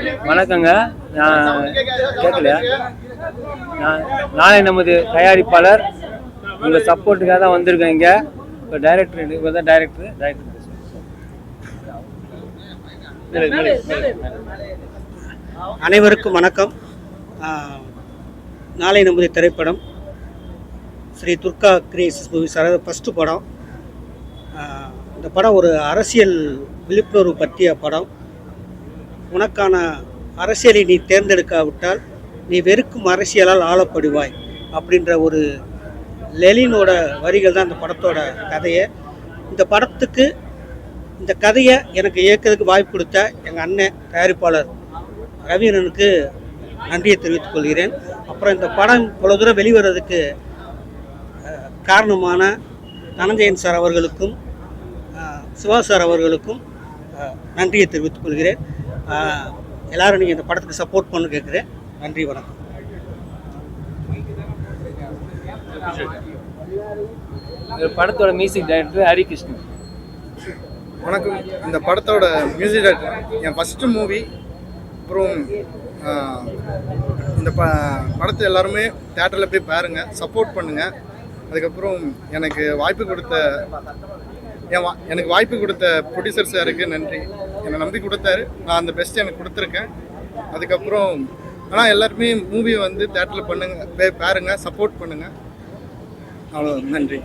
வணக்கங்க. நான் கேட்கலையா? நாளை நமது தயாரிப்பாளர் உங்கள் சப்போர்ட்டுக்காக தான் வந்திருக்கேன். இங்கே இப்போ டைரக்டர் இப்போ தான் டைரக்டர் அனைவருக்கும் வணக்கம். நாளை நமது திரைப்படம் Shri Durga creations movie sir first படம். இந்த படம் ஒரு அரசியல் விழிப்புணர்வு பற்றிய படம். உனக்கான அரசியலை நீ தேர்ந்தெடுக்காவிட்டால் நீ வெறுக்கும் அரசியலால் ஆளப்படுவாய் அப்படின்ற ஒரு லெனினோட வரிகள் தான் இந்த படத்தோட கதையை. இந்த படத்துக்கு இந்த கதையை எனக்கு இயக்கிறதுக்கு வாய்ப்பு கொடுத்த எங்கள் அண்ணன் தயாரிப்பாளர் ரவீனனுக்கு நன்றியை தெரிவித்துக் கொள்கிறேன். அப்புறம் இந்த படம் இவ்வளோ தூரம் வெளிவரதுக்கு காரணமான தனஞ்சயன் சார் அவர்களுக்கும் சிவா சார் அவர்களுக்கும் நன்றியை தெரிவித்துக் கொள்கிறேன். எல்லாரும் நீங்கள் இந்த படத்துக்கு சப்போர்ட் பண்ணு கேட்குறேன். நன்றி, வணக்கம். படத்தோட மியூசிக் டைரக்டர் ஹரிகிருஷ்ணன். வணக்கம். இந்த படத்தோட மியூசிக் டைரக்டர் என் ஃபஸ்ட்டு மூவி. அப்புறம் இந்த படத்தை எல்லாருமே தேட்டரில் போய் பாருங்கள், சப்போர்ட் பண்ணுங்கள். அதுக்கப்புறம் எனக்கு வாய்ப்பு கொடுத்த ப்ரொடியூசர் சாருக்கு நன்றி. என்னை நம்பி கொடுத்தாரு, நான் அந்த பெஸ்ட் எனக்கு கொடுத்துருக்கேன். அதுக்கப்புறம் ஆனால் எல்லாருமே மூவியை வந்து தேட்டரில் பண்ணுங்கள், போய் பாருங்கள், சப்போர்ட் பண்ணுங்கள். அவ்வளோ, நன்றி.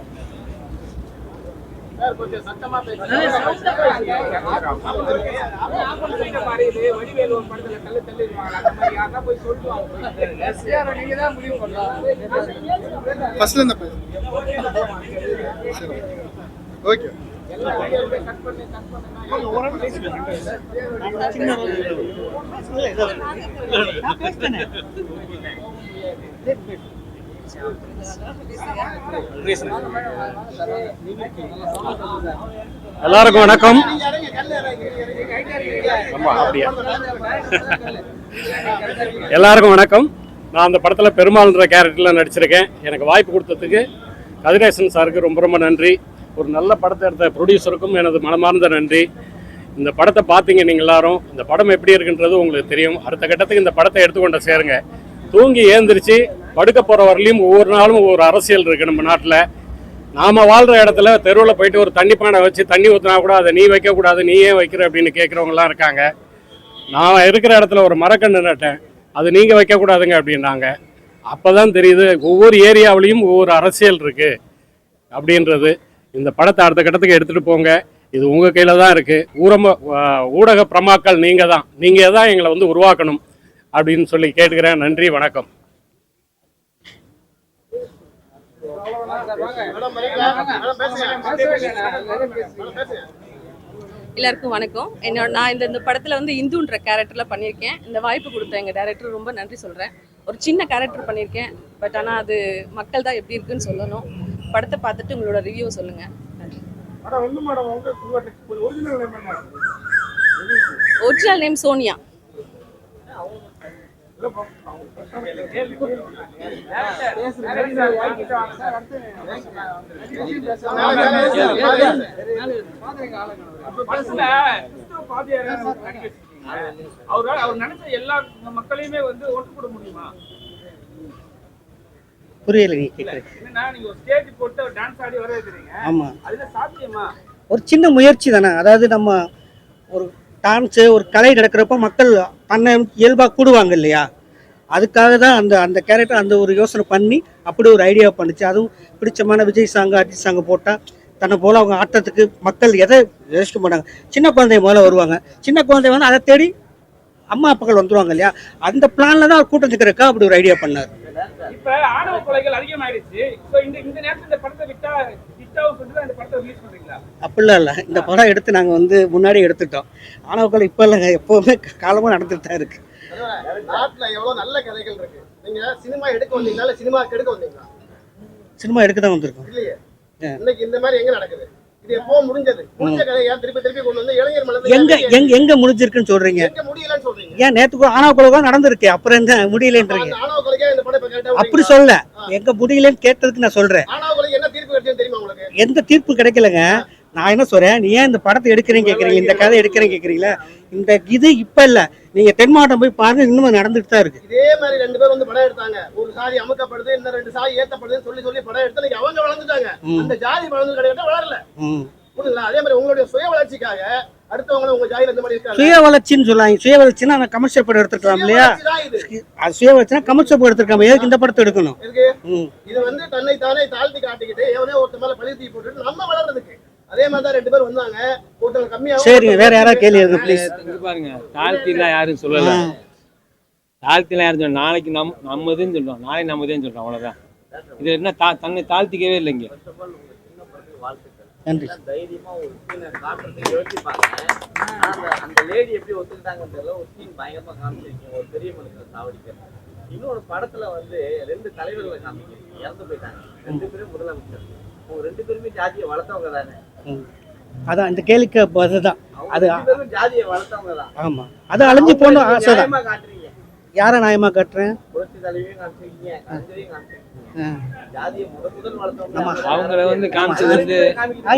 ஓகே. எல்லாருக்கும் வணக்கம். எல்லாருக்கும் வணக்கம். நான் அந்த படத்தில் பெருமாள்ன்ற கேரக்டரில் நடிச்சிருக்கேன். எனக்கு வாய்ப்பு கொடுத்ததுக்கு கதிரேசன் சாருக்கு ரொம்ப ரொம்ப நன்றி. ஒரு நல்ல படத்தை எடுத்த ப்ரொடியூசருக்கும் எனது மனமார்ந்த நன்றி. இந்த படத்தை பார்த்தீங்க நீங்கள் எல்லாரும். இந்த படம் எப்படி இருக்குன்றது உங்களுக்கு தெரியும். அடுத்த கட்டத்துக்கு இந்த படத்தை எடுத்துக்கொண்ட சேருங்க. தூங்கி ஏந்திரிச்சு படுக்க போகிற வரலையும் ஒவ்வொரு நாளும் ஒவ்வொரு அரசியல் இருக்குது நம்ம நாட்டில். நாம் வாழ்கிற இடத்துல தெருவில் போயிட்டு ஒரு தண்ணி பானை வச்சு தண்ணி ஊற்றினா கூட அதை நீ வைக்கக்கூடாது, நீ ஏன் வைக்கிற அப்படின்னு கேட்குறவங்களாம் இருக்காங்க. நான் இருக்கிற இடத்துல ஒரு மரக்கன்று நட்டேன், அது நீங்கள் வைக்கக்கூடாதுங்க அப்படின்னாங்க. அப்போ தான் தெரியுது ஒவ்வொரு ஏரியாவிலையும் ஒவ்வொரு அரசியல் இருக்குது அப்படின்றது. இந்த படத்தை அடுத்த கட்டத்துக்கு எடுத்துகிட்டு போங்க. இது உங்கள் கையில் தான் இருக்குது. ஊடக பிரமாக்கள் நீங்கள் தான் எங்களை வந்து உருவாக்கணும் அப்படின்னு சொல்லி கேட்டுக்கிறேன். நன்றி, வணக்கம். எல்லாருக்கும் வணக்கம். நான் இந்த படத்தில் வந்து இந்துன்ற கேரக்டரில் பண்ணியிருக்கேன். இந்த வாய்ப்பு கொடுத்த எங்கள் டைரக்டர் ரொம்ப நன்றி சொல்கிறேன். ஒரு சின்ன கேரக்டர் பண்ணியிருக்கேன், பட் ஆனால் அது மக்கள் தான் எப்படி இருக்குன்னு சொல்லணும். படத்தை பார்த்துட்டு உங்களோட ரிவ்யூ சொல்லுங்கள். நன்றி. Original name Sonia. அவர் நினைச்ச எல்லா மக்களையுமே வந்து ஓட்டு போட முடியுமா? புரியல நீ கேட்குறேன். நீங்க ஒரு ஸ்டேஜ் போட்டு ஒரு டான்ஸ் ஆடி வர வைக்கிறீங்க. ஆமா, அதுல சாத்தியமா? ஒரு சின்ன முயற்சி தானே. அதாவது நம்ம ஒரு டான்ஸு ஒரு கலை நடக்கிறப்ப மக்கள் தன்னை இயல்பாக கூடுவாங்க இல்லையா, அதுக்காக தான் அந்த கேரக்டர் அந்த ஒரு யோசனை பண்ணி அப்படி ஒரு ஐடியா பண்ணிச்சு. அதுவும் பிடிச்சமான விஜய் சாங்கு அஜித் சாங்கு போட்டால் தன்னை போல் அவங்க ஆட்டத்துக்கு மக்கள் எதை ரெஜிஸ்டர் பண்ணாங்க. சின்ன குழந்தை முதல்ல வருவாங்க, சின்ன குழந்தை வந்து அதை தேடி அம்மா அப்பாக்கள் வந்துருவாங்க இல்லையா. அந்த பிளான்ல தான் அவர் கூட்டம் இருக்கிறக்கா அப்படி ஒரு ஐடியா பண்ணார். இப்ப ஆணவ கொலைகள் அதிகமாயிடுச்சு. இந்த நேரத்துல இந்த படத்தை விட்டா இந்த படத்தை ரிலீஸ் பண்றீங்களா? அப்படிலாம் இல்லை. இந்த படம் எடுத்து நாங்கள் வந்து முன்னாடி எடுத்துட்டோம். ஆணவ கொலை இப்போ இல்லைங்க, எப்போவுமே காலமாக நடந்துட்டு தான் இருக்கு. நாட்டுல எவ்வளவு நல்ல கதைகள் இருக்கு. நீங்க சினிமா எடுக்க வந்தீங்களா இல்ல சினிமா எடுக்க வந்தீங்களா? சினிமா எடுக்க தான் வந்திருக்கோம். இல்லையே, இன்னைக்கு இந்த மாதிரி எங்க நடக்குது? இது எப்போ முடிஞ்சது? முடிஞ்ச கதை ஏன் திருப்பி கொண்டு வந்து இளைஞர் மனதில் எங்க முடிஞ்சிருக்குன்னு சொல்றீங்க? எங்க முடியலன்னு சொல்றீங்க? ஏன் நேத்துக்கு ஆணவ கொலை நடந்திருக்கு, அப்புறம் என்ன முடியலன்றீங்க? ஆணவ கொலைக்கு இந்த படம் கேட்டா அப்படி சொல்ல, எங்க முடியலன்னு கேட்டதுக்கு நான் சொல்றேன். ஆணவ கொலைக்கு என்ன தீர்ப்பு கிடைச்சது தெரியுமா உங்களுக்கு? எந்த தீர்ப்பு கிடைக்கலங்க. நான் என்ன சொல்றேன், நீ ஏன் இந்த படத்தை எடுக்கிறேன்னு கேட்குறீங்க, இந்த கதை எடுக்கிறேன்னு கேட்குறீங்களா? இந்த இது இப்போ இல்லை, நீங்கள் தென் மாவட்டம் போய் பாருங்க, இன்னும் நடந்துட்டு தான் இருக்கு. இதே மாதிரி 2 பேர் வந்து படம் எடுத்தாங்க. ஒரு சாதி அமுக்கப்படுது, இன்னும் 2 சாதி ஏத்தப்படுதுன்னு சொல்லி படம் எடுத்து நீங்க அவங்க வளர்ந்துட்டாங்க. அந்த ஜாதி வளர்ந்து கிடையாது, வளரல. புரியுங்களா? அதே மாதிரி உங்களுடைய சுய வளர்ச்சிக்காக அடுத்தவங்க உங்க ஜாதியில இந்த மாதிரி இருக்காங்க. சுய வளர்ச்சின்னு சொல்லாங்க. சுய வளர்ச்சின்னா நான் கமர்ஷியல் படம் எடுத்துக்கலாம் இல்லையா? அது சுய வளர்ச்சினா கமர்ஷியல் படம் எடுத்துருக்காம எதுக்கு இந்த படத்தை எடுக்கணும்? இது வந்து தன்னை தானே தாழ்த்தி காட்டிக்கிட்டு எவனே ஒருத்த மேல பழி தூக்கி போட்டுட்டு நம்ம வளர்றதுக்கு. அதே மாதிரி தான் 2 பேர் வந்தாங்க. கூட்டம் கம்மியா. சரிங்க, வேற யாராவது கேள்வி இருக்கு ப்ளீஸ். இங்க பாருங்க, தாழ்த்திலாம் யாரும் சொல்லல. தாழ்த்திலாம் யாரும் சொல்ல, நாளைக்கு நம்மதுன்னு சொல்றோம், நாளைக்கு நம்மதுன்னு சொல்றோம், அவ்வளவுதான். இது என்ன தன்னை தாழ்த்திக்கவே இல்லைங்க. நன்றி. தைரியமா ஒரு சீனை காட்டுறதுக்கு யோசிப்பாங்க. அந்த லேடி எப்படி ஒத்துக்கிட்டாங்கன்றதுல ஒரு சீன் பயங்கரமா காமிச்சிருக்கீங்க, ஒரு பெரிய மனுஷனை சாவடிக்க. இன்னொரு படத்துல வந்து 2 தலைவர்களை காமிக்கிறீங்க, இறந்து போயிட்டாங்க. 2 பேரும் முதலமைச்சர். 2 பேருமே ஜாதியை வளர்த்தவங்க தானே? அதான் இந்த கேள்விக்கு அதுதான். அது 2 பேரும் ஜாதியை வளர்த்தவங்க தான். ஆமா, அது அழிஞ்சு போன ஆசை தான். காட்டுறீங்க. யாரை நியாயமா காட்டுறேன்? புரட்சி தலைவியும் காமிச்சிருக்கீங்க, கலைஞரையும் காமிச்சிருக்கீங்க. ஜாதியை முதல் வளர்த்தவங்க அவங்கள வந்து காமிச்சது வந்து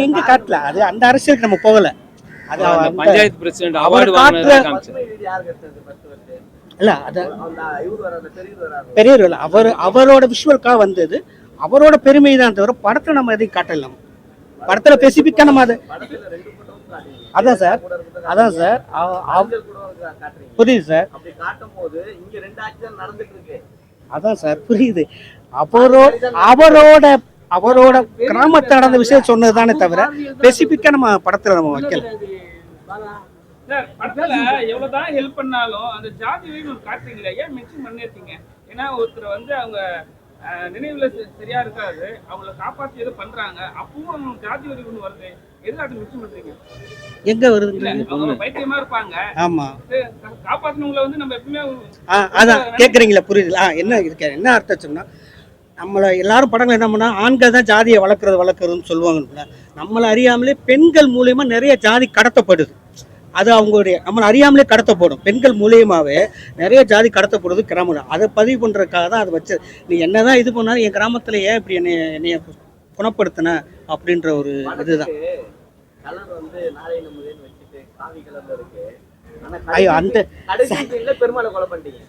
எங்க காட்டல. அது அந்த அரசியலுக்கு நம்ம போகல. அது பஞ்சாயத்து பிரசிடென்ட் அவார்டு வாங்குனத காமிச்சது யார் கட்டது? 10 வருஷம் இல்ல. அது இவர் வராது, பெரியவர் இல்ல, அவரோட விஷுவலுக்காக வந்தது, அவரோட பெருமை தான் தவிர படத்துல நம்ம எதையும் காட்டலாம். படத்துல ஸ்பெசிபிக்கா நம்ம அது அதான் சார், அதான் சார், புரியுது சார். அப்படி காட்டும் போது இங்க 2 ஆக்சிடென்ட் நடந்துட்டு இருக்கு. அதான் சார் புரியுது. அவரோட கிராமத்தை நடந்த விஷயம் சொன்னதுதானே தவிர ஸ்பெசிபிக்கா நம்ம படத்துல நம்ம வைக்கல. சார், படத்துல எவ்வளவுதான் ஹெல்ப் பண்ணாலும் அந்த ஜாதி வெறின்னு காட்டுறீங்களா? ஏன் மென்ஷன் பண்ணிருக்கீங்க? ஏன்னா ஒருத்தர் வந்து அவங்க நினைவுல சரியா இருக்காது, அவங்கள காப்பாற்றி எது பண்றாங்க, அப்பவும் அவங்க ஜாதி வெறி ஒண்ணு வருது. எதுல அது மென்ஷன் பண்றீங்க? எங்க வருது? அவங்க பைத்தியமா இருப்பாங்க. ஆமா, காப்பாத்தினவங்களை வந்து நம்ம எப்பவுமே அதான் கேக்குறீங்களா? புரியுது. என்ன இருக்கு, என்ன அர்த்தம் சொன்னா, நம்மளை எல்லாரும் படங்கள் என்ன பண்ணா ஆண்கள் தான் ஜாதியை வளர்க்குறதுன்னு சொல்லுவாங்க. நம்மளை அறியாமலே பெண்கள் மூலியமா நிறைய ஜாதி கடத்தப்படுது. அது அவங்களுடைய நம்மளை அறியாமலே கடத்தப்படும். பெண்கள் மூலியமாவே நிறைய ஜாதி கடத்தப்படுது கிராமம். அதை பதிவு பண்றதுக்காக தான் அதை வச்சு, நீ என்னதான் இது பண்ணாலும் என் கிராமத்துல ஏன் இப்படி என்னைய குணப்படுத்தின அப்படின்ற ஒரு இதுதான். கலர் வந்து நாளை நம்மதேன்னு வச்சுட்டு காவி கலர்ல இருக்கு. ஐயோ, அந்த கடைசியில பெருமாளை கொலை பண்ணிட்டீங்க.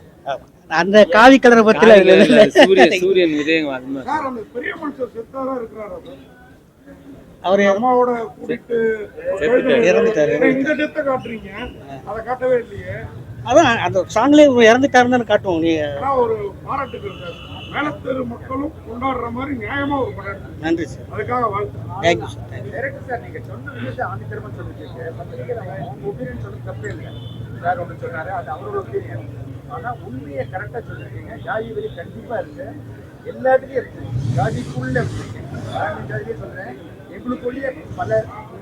அந்த காவி கலரை பத்தில சூரியன் உதயம் பெரிய மனுஷர் செத்தாரா இருக்கிறாரு. அவரு அம்மாவோட கூட்டிட்டு இறந்துட்டாரு. இந்த டெத்தை காட்டுறீங்க, அதை காட்டவே இல்லையே. அதான் அந்த சாங்லேயே இறந்துட்டாருன்னு தானே காட்டுவோம். நீ ஒரு பாராட்டுக்கு இருக்காரு. மேலத்தெரு மக்களும் கொண்டாடுற மாதிரி நியாயமா ஒரு படம். நன்றி சார், அதுக்காக வாழ்த்து. Thank you sir. டைரக்டர் சார், நீங்க சொன்ன விஷயத்தை ஆணித்தரமா சொல்லிருக்கீங்க. ஒப்பீனியன் சொல்ல தப்பே இல்லை. சார் ஒன்று சொன்னாரு, அது அவரோட ஒப்பீனியன். ஆனா உண்மையை கரெக்டா சொல்லிருக்கீங்க. ஜாதி வரி கண்டிப்பா இருக்கு, எல்லாத்துலயும் இருக்கு. ஜாதிக்குள்ள இருக்கு. ஜாதியே சொல்றேன், எங்களுக்குள்ளேயே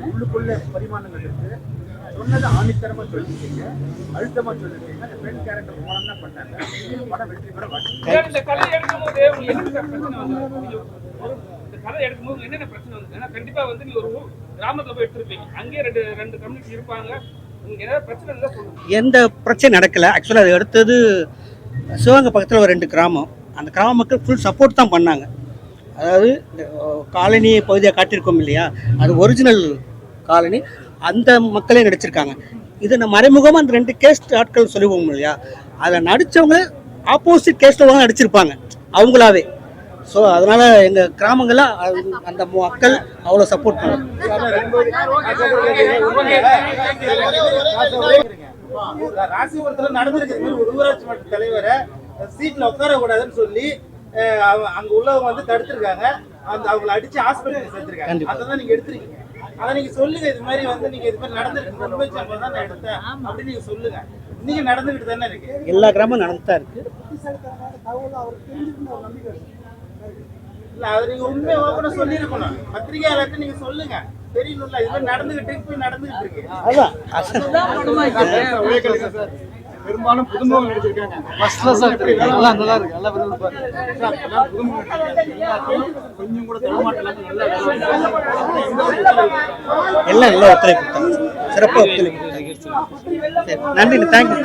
உள்ளுக்குள்ள பரிமாணங்கள் இருக்கு. சொன்னதை ஆணித்தரமா சொல்லிருக்கீங்க, அழுத்தமா சொல்லிருக்கீங்க. அந்த பெண் கேரக்டர் மூலம் தான் பண்ணாங்க. படம் வெற்றி பெற மாட்டேன். இந்த கதை எடுக்கும்போது உங்களுக்கு என்ன பிரச்சனை வந்து? இந்த கதை எடுக்கும்போது என்னென்ன பிரச்சனை வந்து? ஏன்னா கண்டிப்பா வந்து நீங்க ஒரு கிராமத்துல போய் எடுத்திருப்பீங்க, அங்கேயே ரெண்டு கம்யூனிட்டி இருப்பாங்க. எந்த பிரச்சனை நடக்கல. ஆக்சுவலாக அது எடுத்தது சிவகங்கை பக்கத்தில் ஒரு 2 கிராமம். அந்த கிராம மக்கள் ஃபுல் சப்போர்ட் தான் பண்ணாங்க. அதாவது காலனி பகுதியாக காட்டியிருக்கோம் இல்லையா, அது ஒரிஜினல் காலனி. அந்த மக்களே நடிச்சிருக்காங்க. இது நம்ம மறைமுகமாக அந்த 2 கேஸ்ட் ஆட்கள் சொல்லுவோம் இல்லையா, அதில் நடித்தவங்க ஆப்போசிட் கேஸ்ட்டில் தான் நடிச்சிருப்பாங்க அவங்களாவே. ஸோ அதனால எங்கள் கிராமங்களில் அந்த மக்கள் அவ்வளோ சப்போர்ட் பண்ணுவாங்க. ராசிபுரத்தில் நடந்திருக்கு ஒரு ஊராட்சி மன்ற தலைவரை சீட்ல உட்கார கூடாதுன்னு சொல்லி அங்க உள்ளவங்க வந்து தடுத்திருக்காங்க. அவங்களை அடிச்சு ஹாஸ்பிட்டல் சேர்த்திருக்காங்க. அதான் நீங்க எடுத்திருக்கீங்க. அதை நீங்க சொல்லுங்க, இது மாதிரி வந்து நீங்க இது மாதிரி நடந்திருக்கு, உண்மை சம்பவம் தான் நான் எடுத்தேன் அப்படின்னு நீங்க சொல்லுங்க. நீங்க நடந்துகிட்டு தானே இருக்கு, எல்லா கிராமம் நடந்துதான் இருக்கு. இல்ல அதை நீங்க உண்மையை ஓப்பனா சொல்லிருக்கணும். பத்திரிகையாளர்கிட்ட நீங்க சொல்லுங்க, தெரியணும்ல இது மாதிரி நடந்துகிட்டு இருக்கு. அதான் பெரும்பாலும் புதுமுகம் நடிச்சிருக்காங்க. கொஞ்சம் கூட எல்லாம் நல்லா ஒத்துழைப்பு, சிறப்பாக ஒத்துழைப்பு. நன்றி, தேங்க்யூ.